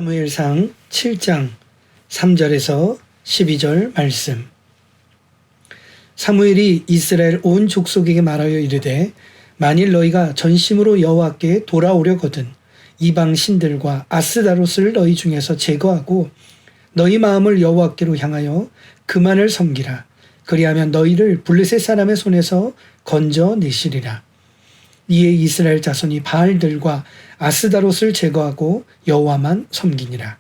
사무엘상 7장 3절에서 12절 말씀. 사무엘이 이스라엘 온 족속에게 말하여 이르되 만일 너희가 전심으로 여호와께 돌아오려거든 이방 신들과 아스다롯을 너희 중에서 제거하고 너희 마음을 여호와께로 향하여 그만을 섬기라. 그리하면 너희를 블레셋 사람의 손에서 건져내시리라. 이에 이스라엘 자손이 바알들과 아스다롯을 제거하고 여호와만 섬기니라.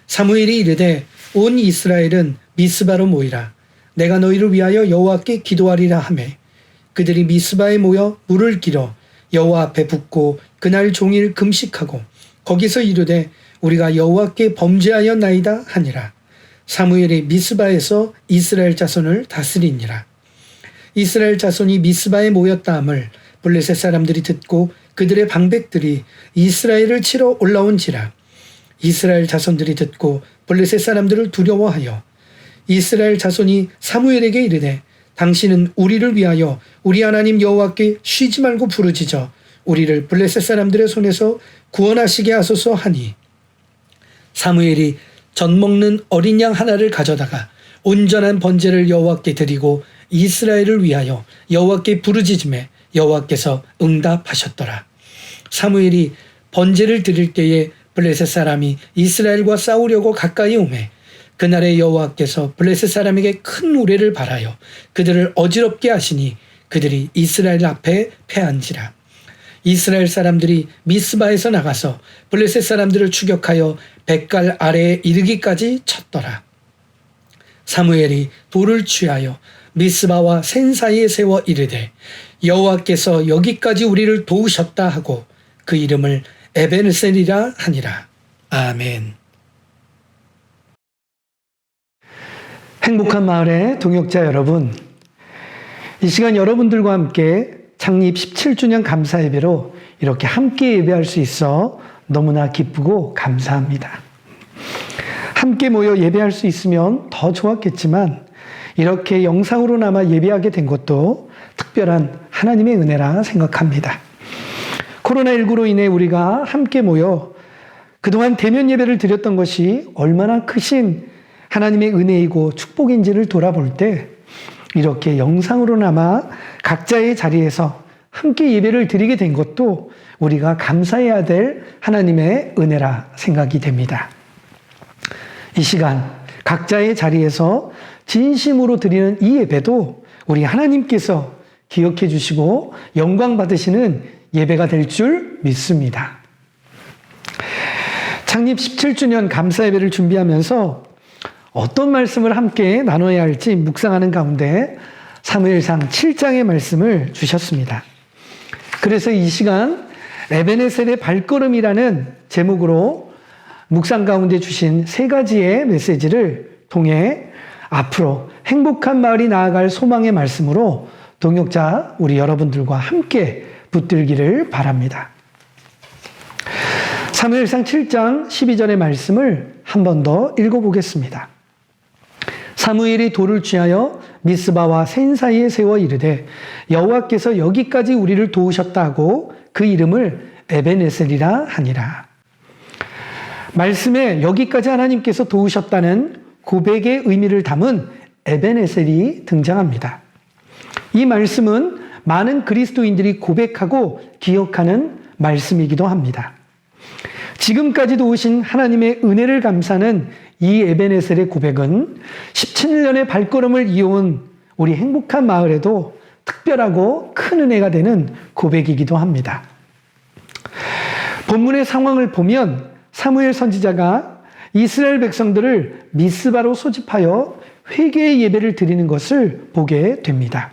사무엘이 이르되 온 이스라엘은 미스바로 모이라. 내가 너희를 위하여 여호와께 기도하리라 하매 그들이 미스바에 모여 물을 길어 여호와 앞에 붓고 그날 종일 금식하고 거기서 이르되 우리가 여호와께 범죄하였나이다 하니라. 사무엘이 미스바에서 이스라엘 자손을 다스리니라. 이스라엘 자손이 미스바에 모였다 함을 블레셋 사람들이 듣고 그들의 방백들이 이스라엘을 치러 올라온지라. 이스라엘 자손들이 듣고 블레셋 사람들을 두려워하여 이스라엘 자손이 사무엘에게 이르되 당신은 우리를 위하여 우리 하나님 여호와께 쉬지 말고 부르짖어 우리를 블레셋 사람들의 손에서 구원하시게 하소서 하니 사무엘이 젖 먹는 어린 양 하나를 가져다가 온전한 번제를 여호와께 드리고 이스라엘을 위하여 여호와께 부르짖음에 여호와께서 응답하셨더라. 사무엘이 번제를 드릴 때에 블레셋 사람이 이스라엘과 싸우려고 가까이 오매 그날에 여호와께서 블레셋 사람에게 큰 우레를 발하여 그들을 어지럽게 하시니 그들이 이스라엘 앞에 패한지라. 이스라엘 사람들이 미스바에서 나가서 블레셋 사람들을 추격하여 뱃갈 아래에 이르기까지 쳤더라. 사무엘이 돌을 취하여 미스바와 센 사이에 세워 이르되 여호와께서 여기까지 우리를 도우셨다 하고 그 이름을 에베네셀이라 하니라. 아멘. 행복한 마을의 동역자 여러분, 이 시간 여러분들과 함께 창립 17주년 감사 예배로 이렇게 함께 예배할 수 있어 너무나 기쁘고 감사합니다. 함께 모여 예배할 수 있으면 더 좋았겠지만 이렇게 영상으로나마 예배하게 된 것도 특별한 하나님의 은혜라 생각합니다. 코로나19로 인해 우리가 함께 모여 그동안 대면 예배를 드렸던 것이 얼마나 크신 하나님의 은혜이고 축복인지를 돌아볼 때 이렇게 영상으로나마 각자의 자리에서 함께 예배를 드리게 된 것도 우리가 감사해야 될 하나님의 은혜라 생각이 됩니다. 이 시간 각자의 자리에서 진심으로 드리는 이 예배도 우리 하나님께서 기억해 주시고 영광 받으시는 예배가 될 줄 믿습니다. 창립 17주년 감사 예배를 준비하면서 어떤 말씀을 함께 나눠야 할지 묵상하는 가운데 사무엘상 7장의 말씀을 주셨습니다. 그래서 이 시간 에베네셀의 발걸음이라는 제목으로 묵상 가운데 주신 세 가지의 메시지를 통해 앞으로 행복한 마을이 나아갈 소망의 말씀으로 동역자 우리 여러분들과 함께 붙들기를 바랍니다. 사무엘상 7장 12절의 말씀을 한 번 더 읽어보겠습니다. 사무엘이 돌을 취하여 미스바와 센 사이에 세워 이르되 여호와께서 여기까지 우리를 도우셨다 하고 그 이름을 에베네셀이라 하니라. 말씀에 여기까지 하나님께서 도우셨다는 고백의 의미를 담은 에베네셀이 등장합니다. 이 말씀은 많은 그리스도인들이 고백하고 기억하는 말씀이기도 합니다. 지금까지도 오신 하나님의 은혜를 감사하는 이 에베네셀의 고백은 17년의 발걸음을 이어온 우리 행복한 마을에도 특별하고 큰 은혜가 되는 고백이기도 합니다. 본문의 상황을 보면 사무엘 선지자가 이스라엘 백성들을 미스바로 소집하여 회개의 예배를 드리는 것을 보게 됩니다.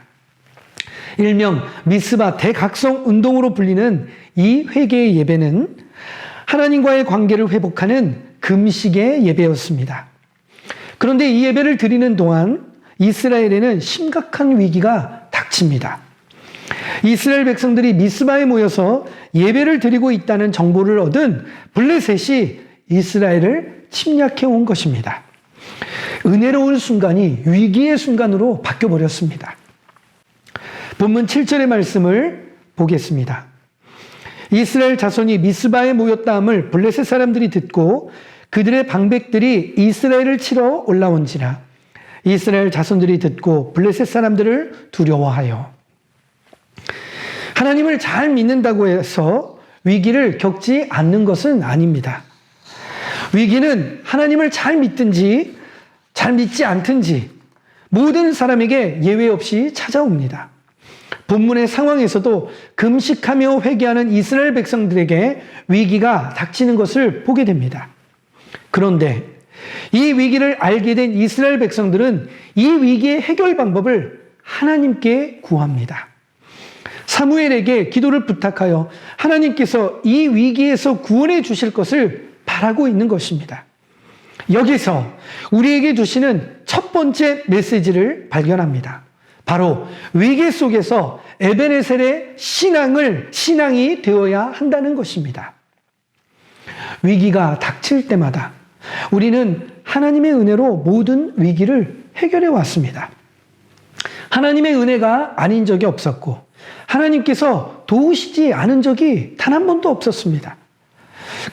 일명 미스바 대각성 운동으로 불리는 이 회개의 예배는 하나님과의 관계를 회복하는 금식의 예배였습니다. 그런데 이 예배를 드리는 동안 이스라엘에는 심각한 위기가 닥칩니다. 이스라엘 백성들이 미스바에 모여서 예배를 드리고 있다는 정보를 얻은 블레셋이 이스라엘을 침략해 온 것입니다. 은혜로운 순간이 위기의 순간으로 바뀌어버렸습니다. 본문 7절의 말씀을 보겠습니다. 이스라엘 자손이 미스바에 모였다함을 블레셋 사람들이 듣고 그들의 방백들이 이스라엘을 치러 올라온지라. 이스라엘 자손들이 듣고 블레셋 사람들을 두려워하여. 하나님을 잘 믿는다고 해서 위기를 겪지 않는 것은 아닙니다. 위기는 하나님을 잘 믿든지 잘 믿지 않든지 모든 사람에게 예외 없이 찾아옵니다. 본문의 상황에서도 금식하며 회개하는 이스라엘 백성들에게 위기가 닥치는 것을 보게 됩니다. 그런데 이 위기를 알게 된 이스라엘 백성들은 이 위기의 해결 방법을 하나님께 구합니다. 사무엘에게 기도를 부탁하여 하나님께서 이 위기에서 구원해 주실 것을 바라고 있는 것입니다. 여기서 우리에게 주시는 첫 번째 메시지를 발견합니다. 바로 위기 속에서 에베네셀의 신앙이 되어야 한다는 것입니다. 위기가 닥칠 때마다 우리는 하나님의 은혜로 모든 위기를 해결해 왔습니다. 하나님의 은혜가 아닌 적이 없었고 하나님께서 도우시지 않은 적이 단 한 번도 없었습니다.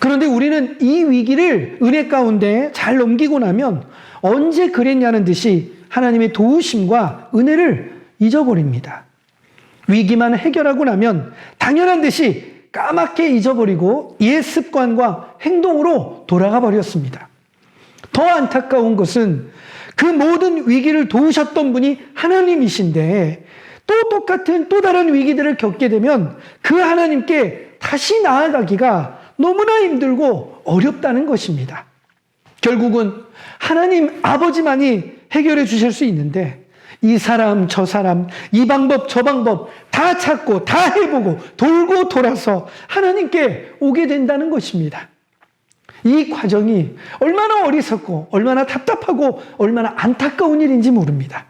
그런데 우리는 이 위기를 은혜 가운데 잘 넘기고 나면 언제 그랬냐는 듯이 하나님의 도우심과 은혜를 잊어버립니다. 위기만 해결하고 나면 당연한 듯이 까맣게 잊어버리고 옛 습관과 행동으로 돌아가 버렸습니다. 더 안타까운 것은 그 모든 위기를 도우셨던 분이 하나님이신데 또 똑같은 또 다른 위기들을 겪게 되면 그 하나님께 다시 나아가기가 너무나 힘들고 어렵다는 것입니다. 결국은 하나님 아버지만이 해결해 주실 수 있는데 이 사람 저 사람 이 방법 저 방법 다 찾고 다 해보고 돌고 돌아서 하나님께 오게 된다는 것입니다. 이 과정이 얼마나 어리석고 얼마나 답답하고 얼마나 안타까운 일인지 모릅니다.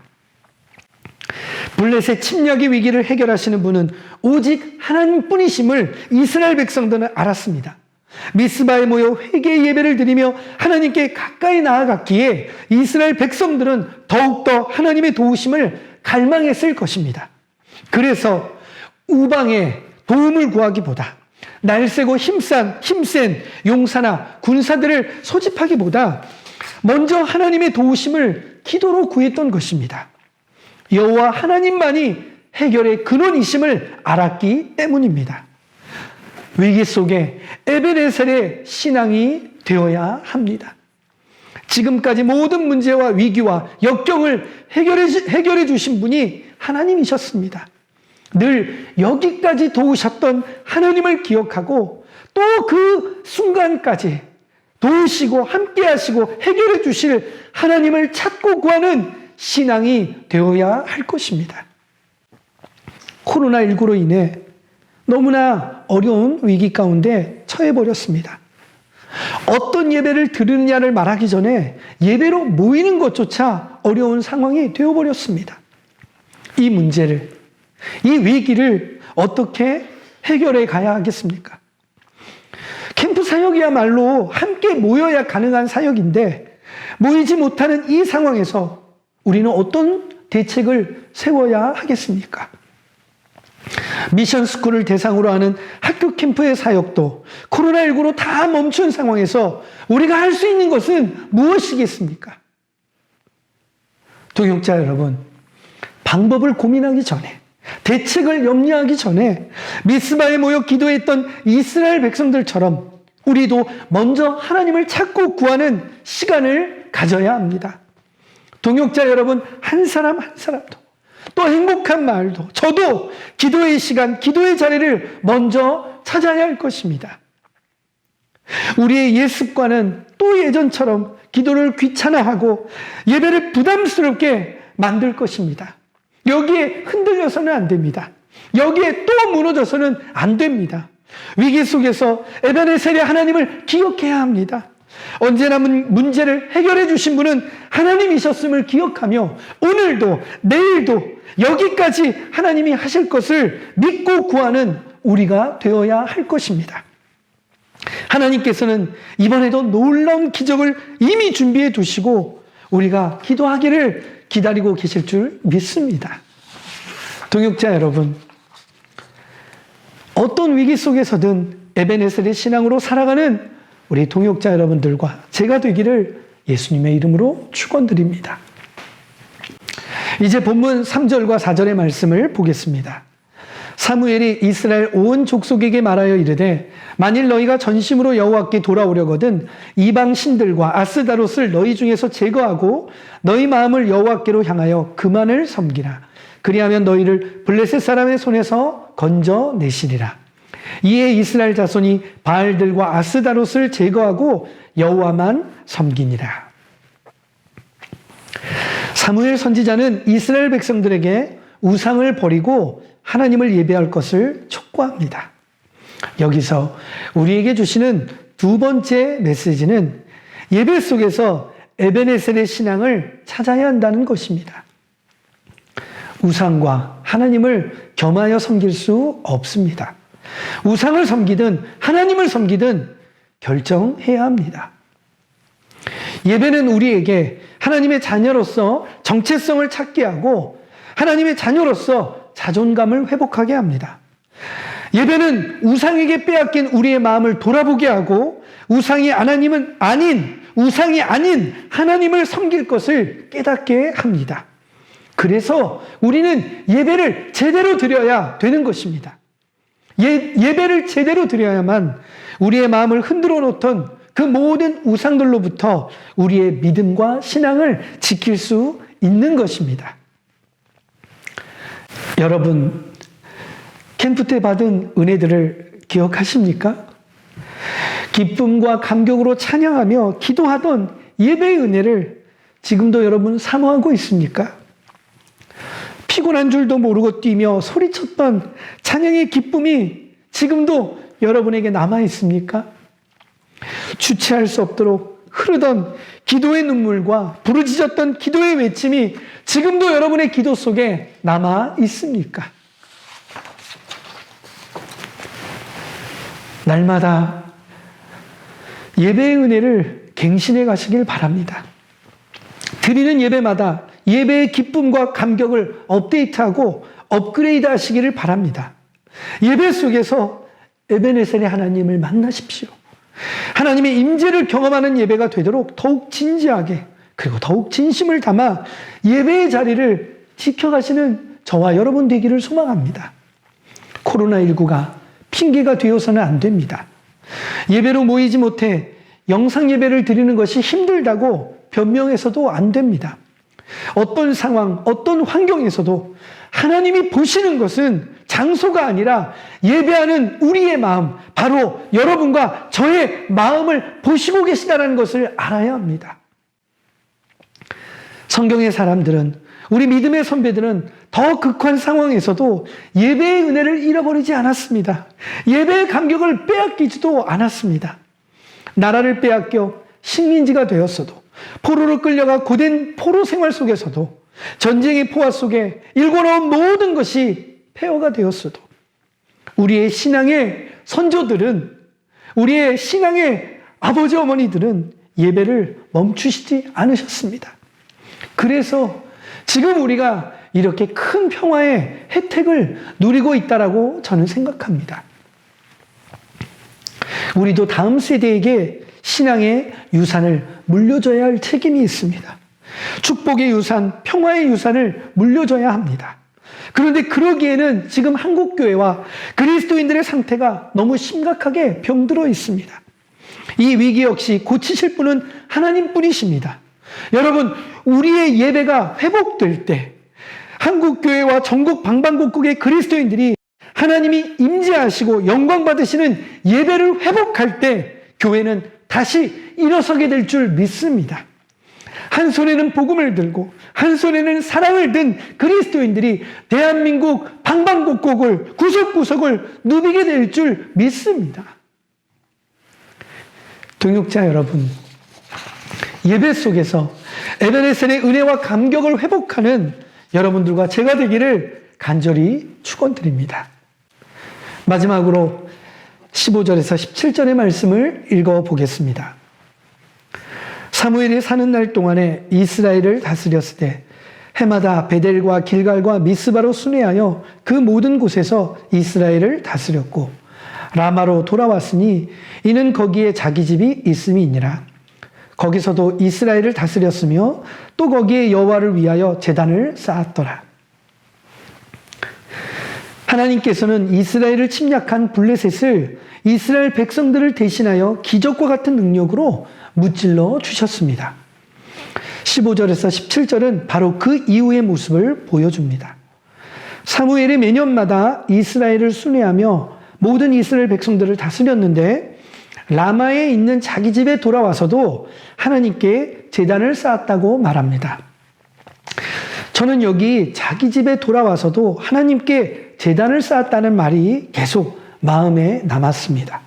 블레셋 침략의 위기를 해결하시는 분은 오직 하나님뿐이심을 이스라엘 백성들은 알았습니다. 미스바에 모여 회개의 예배를 드리며 하나님께 가까이 나아갔기에 이스라엘 백성들은 더욱더 하나님의 도우심을 갈망했을 것입니다. 그래서 우방에 도움을 구하기보다 날쌔고 힘센 용사나 군사들을 소집하기보다 먼저 하나님의 도우심을 기도로 구했던 것입니다. 여호와 하나님만이 해결의 근원이심을 알았기 때문입니다. 위기 속에 에베네셀의 신앙이 되어야 합니다. 지금까지 모든 문제와 위기와 역경을 해결해 주신 분이 하나님이셨습니다. 늘 여기까지 도우셨던 하나님을 기억하고 또 그 순간까지 도우시고 함께 하시고 해결해 주실 하나님을 찾고 구하는 신앙이 되어야 할 것입니다. 코로나19로 인해 너무나 어려운 위기 가운데 처해버렸습니다. 어떤 예배를 드리느냐를 말하기 전에 예배로 모이는 것조차 어려운 상황이 되어버렸습니다. 이 문제를, 이 위기를 어떻게 해결해 가야 하겠습니까? 캠프 사역이야말로 함께 모여야 가능한 사역인데 모이지 못하는 이 상황에서 우리는 어떤 대책을 세워야 하겠습니까? 미션 스쿨을 대상으로 하는 학교 캠프의 사역도 코로나19로 다 멈춘 상황에서 우리가 할 수 있는 것은 무엇이겠습니까? 동역자 여러분, 방법을 고민하기 전에, 대책을 염려하기 전에 미스바에 모여 기도했던 이스라엘 백성들처럼 우리도 먼저 하나님을 찾고 구하는 시간을 가져야 합니다. 동역자 여러분, 한 사람 한 사람도 또 행복한 마을도 저도 기도의 시간, 기도의 자리를 먼저 찾아야 할 것입니다. 우리의 옛 습관은 또 예전처럼 기도를 귀찮아하고 예배를 부담스럽게 만들 것입니다. 여기에 흔들려서는 안 됩니다. 여기에 또 무너져서는 안 됩니다. 위기 속에서 에베네셀의 하나님을 기억해야 합니다. 언제나 문제를 해결해 주신 분은 하나님이셨음을 기억하며 오늘도 내일도 여기까지 하나님이 하실 것을 믿고 구하는 우리가 되어야 할 것입니다. 하나님께서는 이번에도 놀라운 기적을 이미 준비해 두시고 우리가 기도하기를 기다리고 계실 줄 믿습니다. 동역자 여러분, 어떤 위기 속에서든 에베네셀의 신앙으로 살아가는 우리 동역자 여러분들과 제가 되기를 예수님의 이름으로 축원드립니다. 이제 본문 3절과 4절의 말씀을 보겠습니다. 사무엘이 이스라엘 온 족속에게 말하여 이르되 만일 너희가 전심으로 여호와께 돌아오려거든 이방 신들과 아스다롯을 너희 중에서 제거하고 너희 마음을 여호와께로 향하여 그만을 섬기라. 그리하면 너희를 블레셋 사람의 손에서 건져내시리라. 이에 이스라엘 자손이 바알들과 아스다롯을 제거하고 여호와만 섬기니라. 사무엘 선지자는 이스라엘 백성들에게 우상을 버리고 하나님을 예배할 것을 촉구합니다. 여기서 우리에게 주시는 두 번째 메시지는 예배 속에서 에베네셀의 신앙을 찾아야 한다는 것입니다. 우상과 하나님을 겸하여 섬길 수 없습니다. 우상을 섬기든 하나님을 섬기든 결정해야 합니다. 예배는 우리에게 하나님의 자녀로서 정체성을 찾게 하고 하나님의 자녀로서 자존감을 회복하게 합니다. 예배는 우상에게 빼앗긴 우리의 마음을 돌아보게 하고 우상이 아닌 하나님을 섬길 것을 깨닫게 합니다. 그래서 우리는 예배를 제대로 드려야 되는 것입니다. 예배를 제대로 드려야만 우리의 마음을 흔들어 놓던 그 모든 우상들로부터 우리의 믿음과 신앙을 지킬 수 있는 것입니다. 여러분, 캠프 때 받은 은혜들을 기억하십니까? 기쁨과 감격으로 찬양하며 기도하던 예배의 은혜를 지금도 여러분 사모하고 있습니까? 피곤한 줄도 모르고 뛰며 소리쳤던 찬양의 기쁨이 지금도 여러분에게 남아 있습니까? 주체할 수 없도록 흐르던 기도의 눈물과 부르짖었던 기도의 외침이 지금도 여러분의 기도 속에 남아 있습니까? 날마다 예배의 은혜를 갱신해 가시길 바랍니다. 드리는 예배마다 예배의 기쁨과 감격을 업데이트하고 업그레이드 하시기를 바랍니다. 예배 속에서 에베네셀의 하나님을 만나십시오. 하나님의 임재를 경험하는 예배가 되도록 더욱 진지하게 그리고 더욱 진심을 담아 예배의 자리를 지켜가시는 저와 여러분 되기를 소망합니다. 코로나19가 핑계가 되어서는 안 됩니다. 예배로 모이지 못해 영상 예배를 드리는 것이 힘들다고 변명해서도 안 됩니다. 어떤 상황, 어떤 환경에서도 하나님이 보시는 것은 장소가 아니라 예배하는 우리의 마음, 바로 여러분과 저의 마음을 보시고 계시다는 것을 알아야 합니다. 성경의 사람들은, 우리 믿음의 선배들은 더 극한 상황에서도 예배의 은혜를 잃어버리지 않았습니다. 예배의 감격을 빼앗기지도 않았습니다. 나라를 빼앗겨 식민지가 되었어도, 포로로 끌려가 고된 포로 생활 속에서도, 전쟁의 포화 속에 일궈놓은 모든 것이 폐허가 되었어도, 우리의 신앙의 선조들은, 우리의 신앙의 아버지 어머니들은 예배를 멈추시지 않으셨습니다. 그래서 지금 우리가 이렇게 큰 평화의 혜택을 누리고 있다라고 저는 생각합니다. 우리도 다음 세대에게 신앙의 유산을 물려줘야 할 책임이 있습니다. 축복의 유산, 평화의 유산을 물려줘야 합니다. 그런데 그러기에는 지금 한국교회와 그리스도인들의 상태가 너무 심각하게 병들어 있습니다. 이 위기 역시 고치실 분은 하나님뿐이십니다. 여러분, 우리의 예배가 회복될 때 한국교회와 전국 방방곡곡의 그리스도인들이 하나님이 임재하시고 영광 받으시는 예배를 회복할 때 교회는 다시 일어서게 될 줄 믿습니다. 한 손에는 복음을 들고 한 손에는 사랑을 든 그리스도인들이 대한민국 방방곡곡을 구석구석을 누비게 될 줄 믿습니다. 동역자 여러분, 예배 속에서 에베네셀의 은혜와 감격을 회복하는 여러분들과 제가 되기를 간절히 축원드립니다. 마지막으로 15절에서 17절의 말씀을 읽어보겠습니다. 사무엘이 사는 날 동안에 이스라엘을 다스렸을 때 해마다 베델과 길갈과 미스바로 순회하여 그 모든 곳에서 이스라엘을 다스렸고 라마로 돌아왔으니 이는 거기에 자기 집이 있음이니라. 거기서도 이스라엘을 다스렸으며 또 거기에 여호와를 위하여 제단을 쌓았더라. 하나님께서는 이스라엘을 침략한 블레셋을 이스라엘 백성들을 대신하여 기적과 같은 능력으로 무찔러 주셨습니다. 15절에서 17절은 바로 그 이후의 모습을 보여줍니다. 사무엘이 매년마다 이스라엘을 순회하며 모든 이스라엘 백성들을 다스렸는데 라마에 있는 자기 집에 돌아와서도 하나님께 제단을 쌓았다고 말합니다. 저는 여기 자기 집에 돌아와서도 하나님께 제단을 쌓았다는 말이 계속 마음에 남았습니다.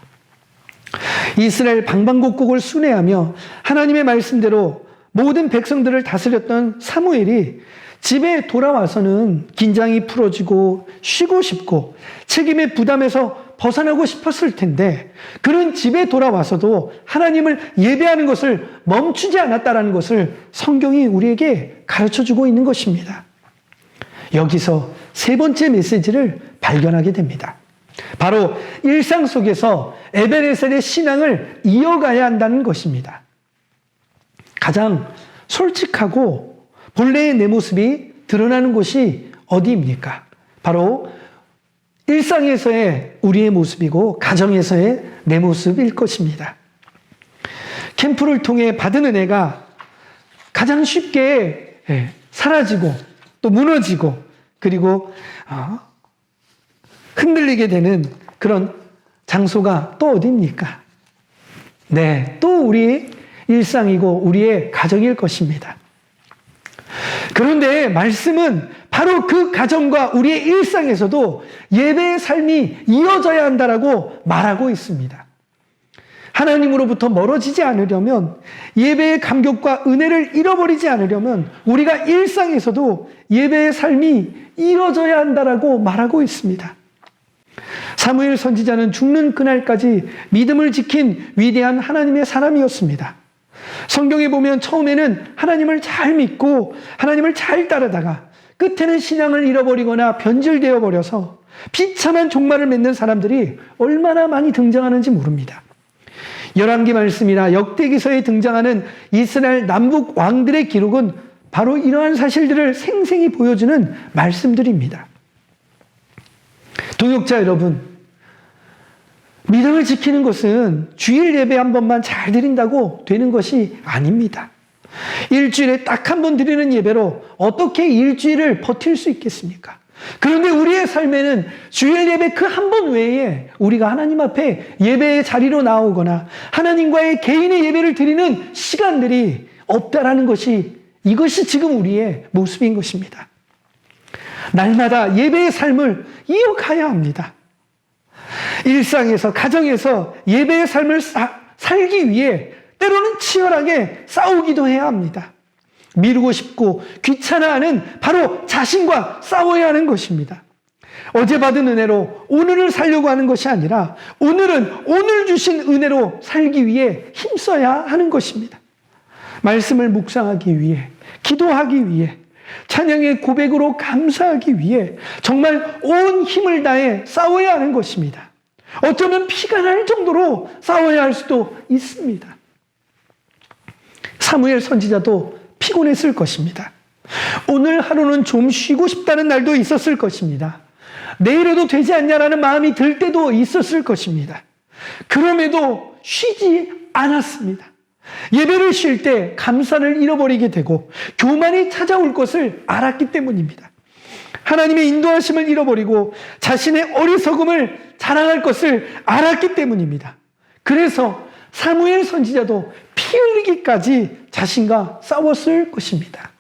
이스라엘 방방곡곡을 순회하며 하나님의 말씀대로 모든 백성들을 다스렸던 사무엘이 집에 돌아와서는 긴장이 풀어지고 쉬고 싶고 책임의 부담에서 벗어나고 싶었을 텐데 그런 집에 돌아와서도 하나님을 예배하는 것을 멈추지 않았다는 것을 성경이 우리에게 가르쳐주고 있는 것입니다. 여기서 세 번째 메시지를 발견하게 됩니다. 바로 일상 속에서 에베네셀의 신앙을 이어가야 한다는 것입니다. 가장 솔직하고 본래의 내 모습이 드러나는 곳이 어디입니까? 바로 일상에서의 우리의 모습이고 가정에서의 내 모습일 것입니다. 캠프를 통해 받은 은혜가 가장 쉽게 사라지고 또 무너지고 그리고 흔들리게 되는 그런 장소가 또 어디입니까? 네, 또 우리 일상이고 우리의 가정일 것입니다. 그런데 말씀은 바로 그 가정과 우리의 일상에서도 예배의 삶이 이어져야 한다라고 말하고 있습니다. 하나님으로부터 멀어지지 않으려면 예배의 감격과 은혜를 잃어버리지 않으려면 우리가 일상에서도 예배의 삶이 이어져야 한다라고 말하고 있습니다. 사무엘 선지자는 죽는 그날까지 믿음을 지킨 위대한 하나님의 사람이었습니다. 성경에 보면 처음에는 하나님을 잘 믿고 하나님을 잘 따르다가 끝에는 신앙을 잃어버리거나 변질되어 버려서 비참한 종말을 맺는 사람들이 얼마나 많이 등장하는지 모릅니다. 열왕기 말씀이나 역대기서에 등장하는 이스라엘 남북 왕들의 기록은 바로 이러한 사실들을 생생히 보여주는 말씀들입니다. 동역자 여러분, 믿음을 지키는 것은 주일 예배 한 번만 잘 드린다고 되는 것이 아닙니다. 일주일에 딱 한 번 드리는 예배로 어떻게 일주일을 버틸 수 있겠습니까? 그런데 우리의 삶에는 주일 예배 그 한 번 외에 우리가 하나님 앞에 예배의 자리로 나오거나 하나님과의 개인의 예배를 드리는 시간들이 없다라는 것이 이것이 지금 우리의 모습인 것입니다. 날마다 예배의 삶을 이어가야 합니다. 일상에서 가정에서 예배의 삶을 살기 위해 때로는 치열하게 싸우기도 해야 합니다. 미루고 싶고 귀찮아하는 바로 자신과 싸워야 하는 것입니다. 어제 받은 은혜로 오늘을 살려고 하는 것이 아니라 오늘은 오늘 주신 은혜로 살기 위해 힘써야 하는 것입니다. 말씀을 묵상하기 위해, 기도하기 위해, 찬양의 고백으로 감사하기 위해 정말 온 힘을 다해 싸워야 하는 것입니다. 어쩌면 피가 날 정도로 싸워야 할 수도 있습니다. 사무엘 선지자도 피곤했을 것입니다. 오늘 하루는 좀 쉬고 싶다는 날도 있었을 것입니다. 내일에도 되지 않냐라는 마음이 들 때도 있었을 것입니다. 그럼에도 쉬지 않았습니다. 예배를 쉴 때 감사를 잃어버리게 되고 교만이 찾아올 것을 알았기 때문입니다. 하나님의 인도하심을 잃어버리고 자신의 어리석음을 자랑할 것을 알았기 때문입니다. 그래서 사무엘 선지자도 피 흘리기까지 자신과 싸웠을 것입니다.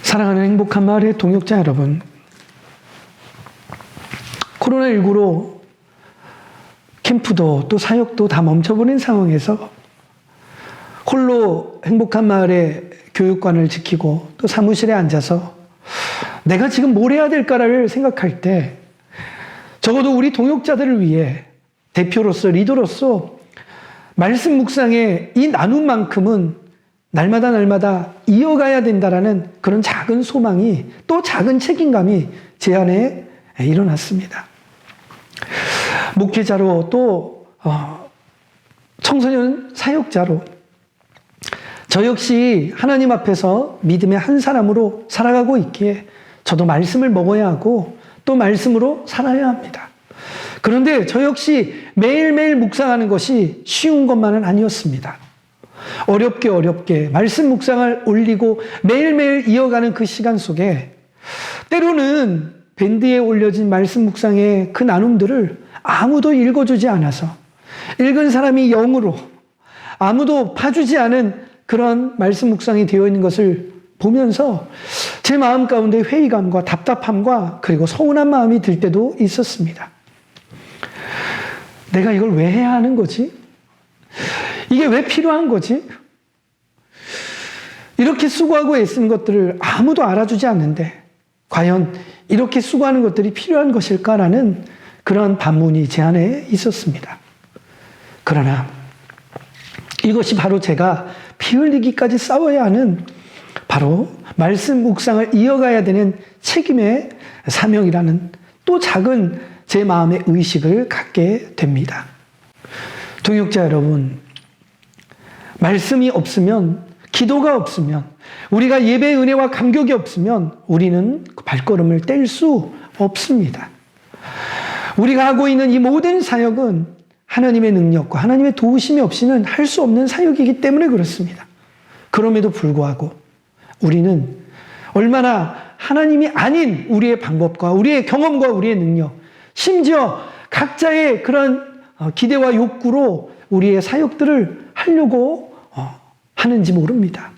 사랑하는 행복한 마을의 동역자 여러분, 코로나19로 캠프도 또 사역도 다 멈춰버린 상황에서 홀로 행복한 마을의 교육관을 지키고 또 사무실에 앉아서 내가 지금 뭘 해야 될까를 생각할 때 적어도 우리 동역자들을 위해 대표로서 리더로서 말씀 묵상의 이 나눔만큼은 날마다 날마다 이어가야 된다라는 그런 작은 소망이, 또 작은 책임감이 제 안에 일어났습니다. 목회자로, 또 청소년 사역자로 저 역시 하나님 앞에서 믿음의 한 사람으로 살아가고 있기에 저도 말씀을 먹어야 하고 또 말씀으로 살아야 합니다. 그런데 저 역시 매일매일 묵상하는 것이 쉬운 것만은 아니었습니다. 어렵게 말씀 묵상을 올리고 매일매일 이어가는 그 시간 속에 때로는 밴드에 올려진 말씀 묵상의 그 나눔들을 아무도 읽어주지 않아서, 읽은 사람이 0으로 아무도 봐주지 않은 그런 말씀 묵상이 되어 있는 것을 보면서 제 마음 가운데 회의감과 답답함과 그리고 서운한 마음이 들 때도 있었습니다. 내가 이걸 왜 해야 하는 거지? 이게 왜 필요한 거지? 이렇게 수고하고 애쓰는 것들을 아무도 알아주지 않는데 과연 이렇게 수고하는 것들이 필요한 것일까라는 그런 반문이 제 안에 있었습니다. 그러나 이것이 바로 제가 피 흘리기까지 싸워야 하는 바로 말씀 묵상을 이어가야 되는 책임의 사명이라는 또 작은 제 마음의 의식을 갖게 됩니다. 동역자 여러분, 말씀이 없으면, 기도가 없으면, 우리가 예배의 은혜와 감격이 없으면 우리는 발걸음을 뗄 수 없습니다. 우리가 하고 있는 이 모든 사역은 하나님의 능력과 하나님의 도우심이 없이는 할 수 없는 사역이기 때문에 그렇습니다. 그럼에도 불구하고 우리는 얼마나 하나님이 아닌 우리의 방법과 우리의 경험과 우리의 능력, 심지어 각자의 그런 기대와 욕구로 우리의 사역들을 하려고 하는지 모릅니다.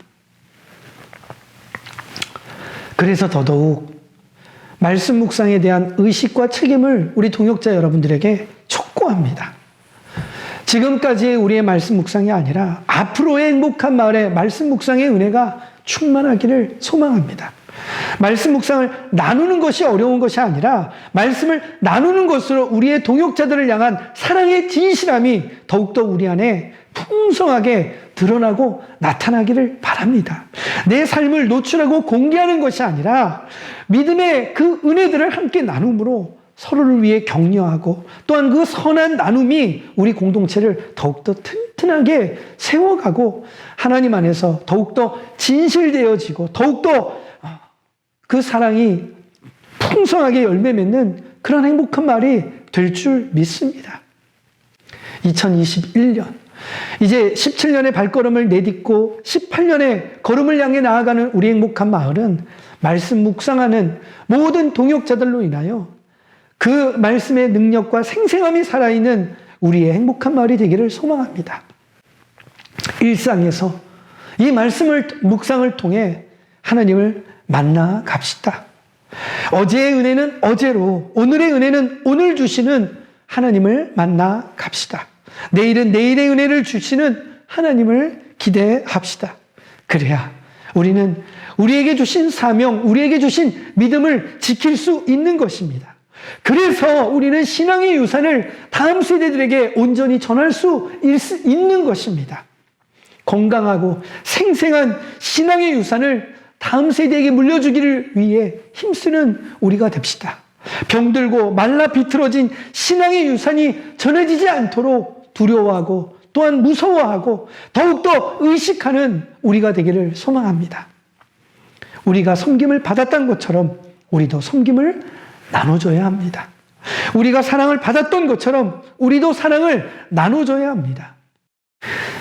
그래서 더더욱 말씀 묵상에 대한 의식과 책임을 우리 동역자 여러분들에게 촉구합니다. 지금까지의 우리의 말씀 묵상이 아니라 앞으로의 행복한 마을의 말씀 묵상의 은혜가 충만하기를 소망합니다. 말씀 묵상을 나누는 것이 어려운 것이 아니라 말씀을 나누는 것으로 우리의 동역자들을 향한 사랑의 진실함이 더욱더 우리 안에 풍성하게 드러나고 나타나기를 바랍니다. 내 삶을 노출하고 공개하는 것이 아니라 믿음의 그 은혜들을 함께 나눔으로 서로를 위해 격려하고 또한 그 선한 나눔이 우리 공동체를 더욱더 튼튼하게 세워가고 하나님 안에서 더욱더 진실되어지고 더욱더 그 사랑이 풍성하게 열매 맺는 그런 행복한 말이 될 줄 믿습니다. 2021년 이제 17년의 발걸음을 내딛고 18년의 걸음을 향해 나아가는 우리 행복한 마을은 말씀 묵상하는 모든 동역자들로 인하여 그 말씀의 능력과 생생함이 살아있는 우리의 행복한 마을이 되기를 소망합니다. 일상에서 이 말씀을 묵상을 통해 하나님을 만나 갑시다. 어제의 은혜는 어제로, 오늘의 은혜는 오늘 주시는 하나님을 만나 갑시다. 내일은 내일의 은혜를 주시는 하나님을 기대합시다. 그래야 우리는 우리에게 주신 사명, 우리에게 주신 믿음을 지킬 수 있는 것입니다. 그래서 우리는 신앙의 유산을 다음 세대들에게 온전히 전할 수 있는 것입니다. 건강하고 생생한 신앙의 유산을 다음 세대에게 물려주기를 위해 힘쓰는 우리가 됩시다. 병들고 말라 비틀어진 신앙의 유산이 전해지지 않도록 두려워하고 또한 무서워하고 더욱더 의식하는 우리가 되기를 소망합니다. 우리가 섬김을 받았던 것처럼 우리도 섬김을 나눠줘야 합니다. 우리가 사랑을 받았던 것처럼 우리도 사랑을 나눠줘야 합니다.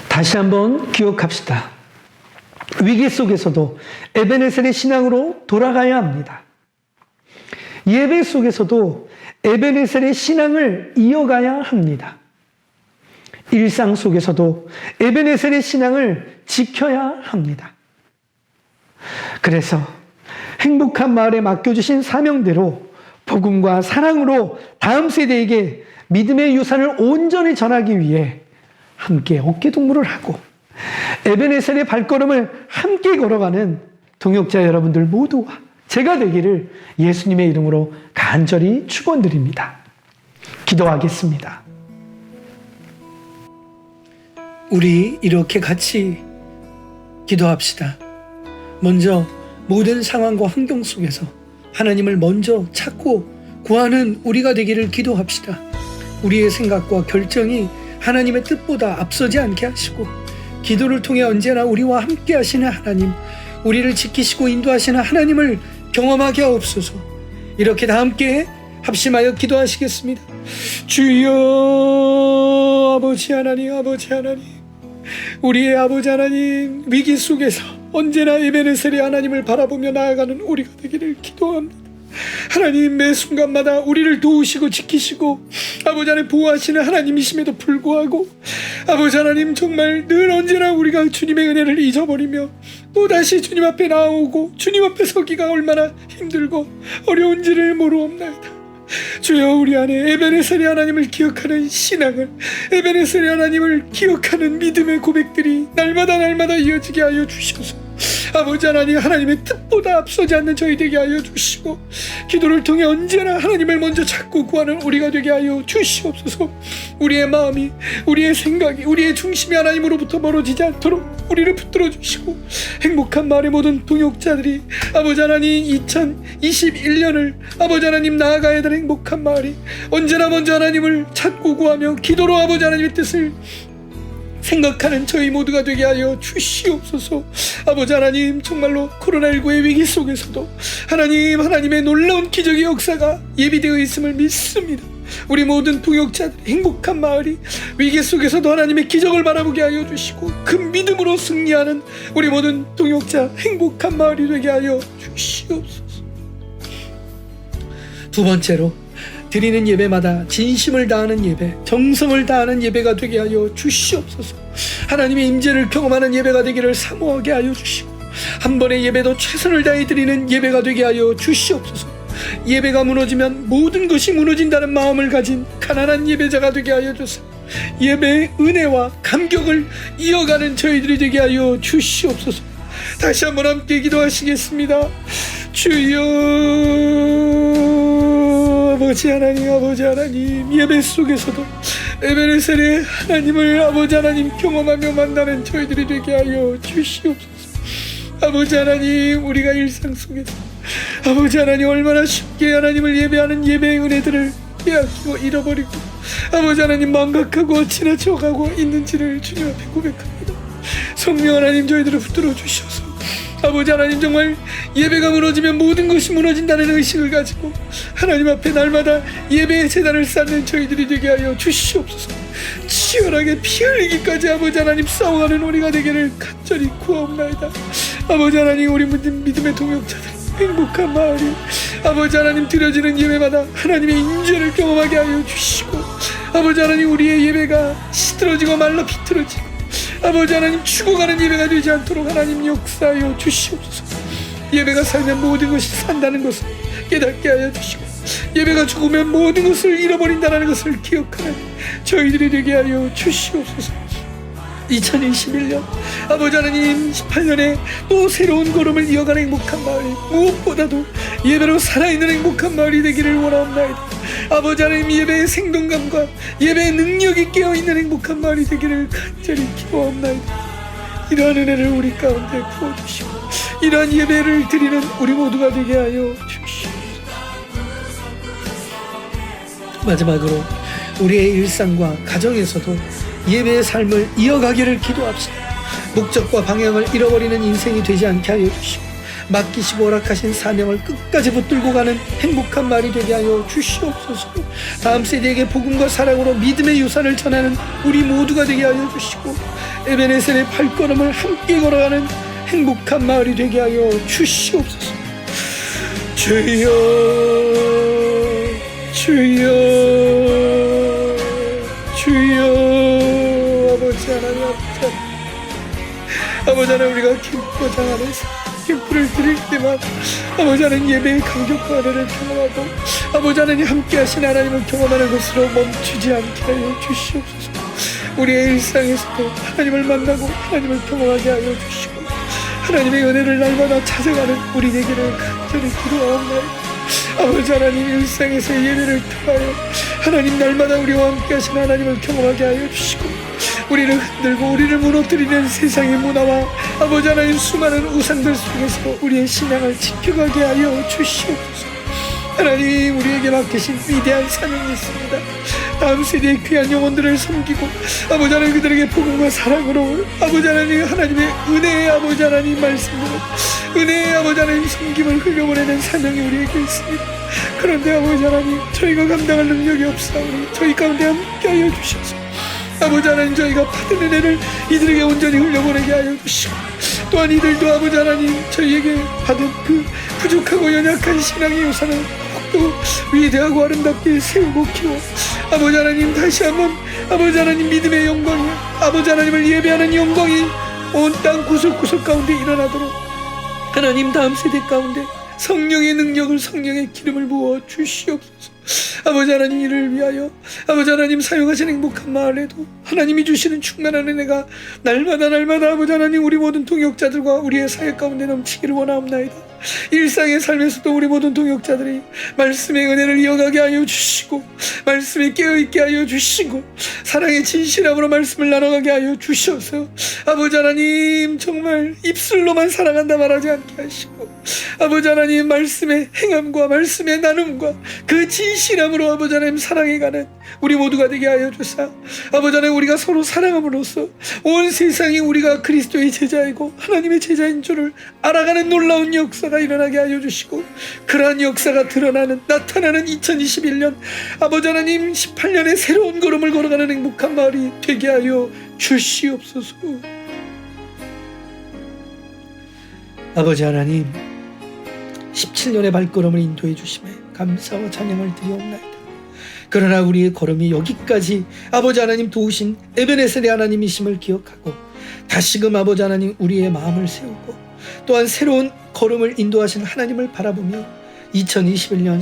다시 한번 기억합시다. 위기 속에서도 에베네셀의 신앙으로 돌아가야 합니다. 예배 속에서도 에베네셀의 신앙을 이어가야 합니다. 일상 속에서도 에베네셀의 신앙을 지켜야 합니다. 그래서 행복한 마을에 맡겨주신 사명대로 복음과 사랑으로 다음 세대에게 믿음의 유산을 온전히 전하기 위해 함께 어깨동무를 하고 에베네셀의 발걸음을 함께 걸어가는 동역자 여러분들 모두와 제가 되기를 예수님의 이름으로 간절히 축원드립니다. 기도하겠습니다. 우리 이렇게 같이 기도합시다. 먼저 모든 상황과 환경 속에서 하나님을 먼저 찾고 구하는 우리가 되기를 기도합시다. 우리의 생각과 결정이 하나님의 뜻보다 앞서지 않게 하시고 기도를 통해 언제나 우리와 함께 하시는 하나님, 우리를 지키시고 인도하시는 하나님을 경험하게 하옵소서. 이렇게 다 함께 합심하여 기도하시겠습니다. 주여, 아버지 하나님, 아버지 하나님, 우리의 아버지 하나님, 위기 속에서 언제나 에베네셀의 하나님을 바라보며 나아가는 우리가 되기를 기도합니다. 하나님, 매 순간마다 우리를 도우시고 지키시고 아버지 하나님 보호하시는 하나님이심에도 불구하고 아버지 하나님, 정말 늘 언제나 우리가 주님의 은혜를 잊어버리며 또다시 주님 앞에 나오고 주님 앞에 서기가 얼마나 힘들고 어려운지를 모르옵나이다. 주여, 우리 안에 에베네셀의 하나님을 기억하는 신앙을, 에베네셀의 하나님을 기억하는 믿음의 고백들이 날마다 이어지게 하여 주셔서 아버지 하나님, 하나님의 뜻보다 앞서지 않는 저희 되게 하여 주시고 기도를 통해 언제나 하나님을 먼저 찾고 구하는 우리가 되게 하여 주시옵소서. 우리의 마음이, 우리의 생각이, 우리의 중심이 하나님으로부터 멀어지지 않도록 우리를 붙들어 주시고 행복한 마을의 모든 동역자들이 아버지 하나님 2021년을 아버지 하나님 나아가야 될 행복한 마을이 언제나 먼저 하나님을 찾고 구하며 기도로 아버지 하나님의 뜻을 생각하는 저희 모두가 되게 하여 주시옵소서. 아버지 하나님, 정말로 코로나19의 위기 속에서도 하나님, 하나님의 놀라운 기적의 역사가 예비되어 있음을 믿습니다. 우리 모든 동역자들 행복한 마을이 위기 속에서도 하나님의 기적을 바라보게 하여 주시고 그 믿음으로 승리하는 우리 모든 동역자 행복한 마을이 되게 하여 주시옵소서. 두 번째로, 드리는 예배마다 진심을 다하는 예배, 정성을 다하는 예배가 되게 하여 주시옵소서. 하나님의 임재를 경험하는 예배가 되기를 사모하게 하여 주시고 한 번의 예배도 최선을 다해 드리는 예배가 되게 하여 주시옵소서. 예배가 무너지면 모든 것이 무너진다는 마음을 가진 가난한 예배자가 되게 하여 주소서. 예배의 은혜와 감격을 이어가는 저희들이 되게 하여 주시옵소서. 다시 한번 함께 기도하시겠습니다. 주여, 아버지 하나님, 아버지 하나님, 예배 속에서도 에베네셀의 하나님을 아버지 하나님 경험하며 만나는 저희들이 되게 하여 주시옵소서. 아버지 하나님, 우리가 일상 속에서 아버지 하나님 얼마나 쉽게 하나님을 예배하는 예배의 은혜들을 빼앗기고 잃어버리고 아버지 하나님 망각하고 지나쳐가고 있는지를 주님 앞에 고백합니다. 성령 하나님, 저희들을 붙들어 주셔서 아버지 하나님, 정말 예배가 무너지면 모든 것이 무너진다는 의식을 가지고 하나님 앞에 날마다 예배의 제단을 쌓는 저희들이 되게 하여 주시옵소서. 치열하게 피 흘리기까지 아버지 하나님 싸워가는 우리가 되기를 간절히 구하옵나이다. 아버지 하나님, 우리 믿음의 동역자들 행복한 마을이 아버지 하나님 드려지는 예배마다 하나님의 인재를 경험하게 하여 주시고 아버지 하나님, 우리의 예배가 시들어지고 말라 비틀어지고 아버지 하나님 죽어가는 예배가 되지 않도록 하나님 역사하여 주시옵소서. 예배가 살면 모든 것이 산다는 것을 깨닫게 하여 주시고 예배가 죽으면 모든 것을 잃어버린다는 것을 기억하는 저희들이 되게 하여 주시옵소서. 2021년 아버지 하나님, 18년에 또 새로운 걸음을 이어가는 행복한 마을이 무엇보다도 예배로 살아있는 행복한 마을이 되기를 원하옵나이다. 아버지 하나님, 예배의 생동감과 예배의 능력이 깨어있는 행복한 마을이 되기를 간절히 기도하옵나이다. 이러한 은혜를 우리 가운데 부어주시고 이러한 예배를 드리는 우리 모두가 되게 하여 주시옵소서. 마지막으로 우리의 일상과 가정에서도 예배의 삶을 이어가기를 기도합시다. 목적과 방향을 잃어버리는 인생이 되지 않게 하여 주시고 맡기시고 허락하신 사명을 끝까지 붙들고 가는 행복한 말이 되게 하여 주시옵소서. 다음 세대에게 복음과 사랑으로 믿음의 유산을 전하는 우리 모두가 되게 하여 주시고 에베네셀의 발걸음을 함께 걸어가는 행복한 마을이 되게 하여 주시옵소서. 주여, 주여, 주여. 아버지 하나님, 아버지 하나님, 우리가 김포장 안에서 기쁨을 드릴 때만 아버지 하나님 예배의 강력과 은혜를 경험하고 아버지 하나님 함께 하신 하나님을 경험하는 것으로 멈추지 않게 하여 주시옵소서. 우리의 일상에서도 하나님을 만나고 하나님을 경험하게 하여 주시고 하나님의 은혜를 날마다 찾아가는 우리 되기를 간절히 기도하옵나이다. 아버지 하나님, 일상에서의 예배를 통하여 하나님 날마다 우리와 함께 하신 하나님을 경험하게 하여 주시고 우리를 흔들고 우리를 무너뜨리는 세상의 문화와 아버지 하나님 수많은 우상들 속에서 우리의 신앙을 지켜가게 하여 주시옵소서. 하나님, 우리에게 맡기신 위대한 사명이 있습니다. 다음 세대의 귀한 영혼들을 섬기고 아버지 하나님 그들에게 복음과 사랑으로 아버지 하나님 하나님의 은혜의 아버지 하나님 말씀으로 은혜의 아버지 하나님 섬김을 흘려보내는 사명이 우리에게 있습니다. 그런데 아버지 하나님, 저희가 감당할 능력이 없사오니 저희 가운데 함께하여 주셔서 아버지 하나님, 저희가 받은 은혜를 이들에게 온전히 흘려보내게 하여 주시고, 또한 이들도 아버지 하나님 저희에게 받은 그 부족하고 연약한 신앙의 요산을 또 위대하고 아름답게 세우고 키워 아버지 하나님 다시 한번 아버지 하나님 믿음의 영광이 아버지 하나님을 예배하는 영광이 온 땅 구석구석 가운데 일어나도록 하나님 다음 세대 가운데 성령의 능력을 성령의 기름을 부어 주시옵소서. 아버지 하나님, 이를 위하여 아버지 하나님 사용하신 행복한 마을에도 하나님이 주시는 충만한 은혜가 날마다 아버지 하나님 우리 모든 동역자들과 우리의 사회 가운데 넘치기를 원하옵나이다. 일상의 삶에서도 우리 모든 동역자들이 말씀의 은혜를 이어가게 하여 주시고 말씀에 깨어있게 하여 주시고 사랑의 진실함으로 말씀을 나눠가게 하여 주셔서 아버지 하나님 정말 입술로만 사랑한다 말하지 않게 하시고 아버지 하나님 말씀의 행함과 말씀의 나눔과 그 진실함으로 아버지 하나님 사랑해가는 우리 모두가 되게 하여 주사 아버지 하나님 우리가 서로 사랑함으로써 온 세상이 우리가 그리스도의 제자이고 하나님의 제자인 줄을 알아가는 놀라운 역사가 일어나게 하여 주시고 그러한 역사가 드러나는 나타나는 2021년 아버지 하나님 18년의 새로운 걸음을 걸어가는 행복한 마을이 되게 하여 주시옵소서. 아버지 하나님 17년의 발걸음을 인도해 주심에 감사와 찬양을 드리옵나이다. 그러나 우리의 걸음이 여기까지 아버지 하나님 도우신 에베네셀의 하나님이심을 기억하고 다시금 아버지 하나님 우리의 마음을 세우고 또한 새로운 걸음을 인도하신 하나님을 바라보며 2021년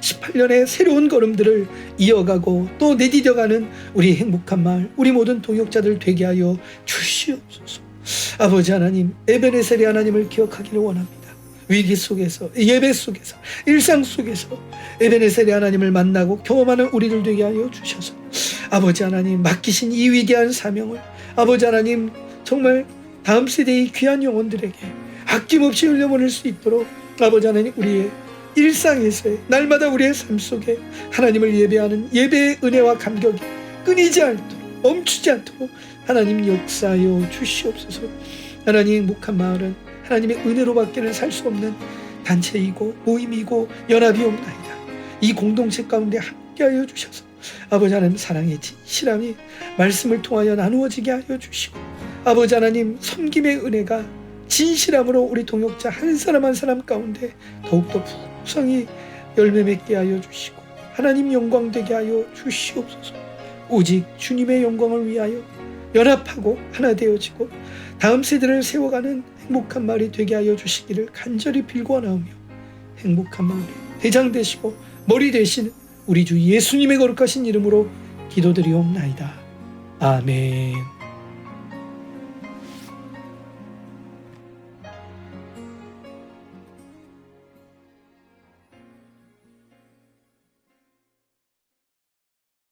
18년의 새로운 걸음들을 이어가고 또 내디뎌가는 우리 행복한 마을 우리 모든 동역자들 되게 하여 주시옵소서. 아버지 하나님 에베네셀의 하나님을 기억하기를 원합니다. 위기 속에서 예배 속에서 일상 속에서 에베네셀의 하나님을 만나고 경험하는 우리들 되게 하여 주셔서 아버지 하나님 맡기신 이 위대한 사명을 아버지 하나님 정말 다음 세대의 귀한 영혼들에게 아낌없이 흘려보낼 수 있도록 아버지 하나님 우리의 일상에서의 날마다 우리의 삶 속에 하나님을 예배하는 예배의 은혜와 감격이 끊이지 않도록 멈추지 않도록 하나님 역사하여 주시옵소서. 하나님 행복한 마을은 하나님의 은혜로밖에는 살 수 없는 단체이고 모임이고 연합이옵나이다. 이 공동체 가운데 함께하여 주셔서 아버지 하나님 사랑의 진실함이 말씀을 통하여 나누어지게 하여 주시고 아버지 하나님 섬김의 은혜가 진실함으로 우리 동역자 한 사람 한 사람 가운데 더욱더 풍성히 열매 맺게 하여 주시고 하나님 영광 되게 하여 주시옵소서. 오직 주님의 영광을 위하여 연합하고 하나 되어지고 다음 세대를 세워가는 행복한 마을이 되게 하여 주시기를 간절히 빌고나오며 행복한 마을의 대장 되시고 머리 되시는 우리 주 예수님의 거룩하신 이름으로 기도드리옵나이다. 아멘.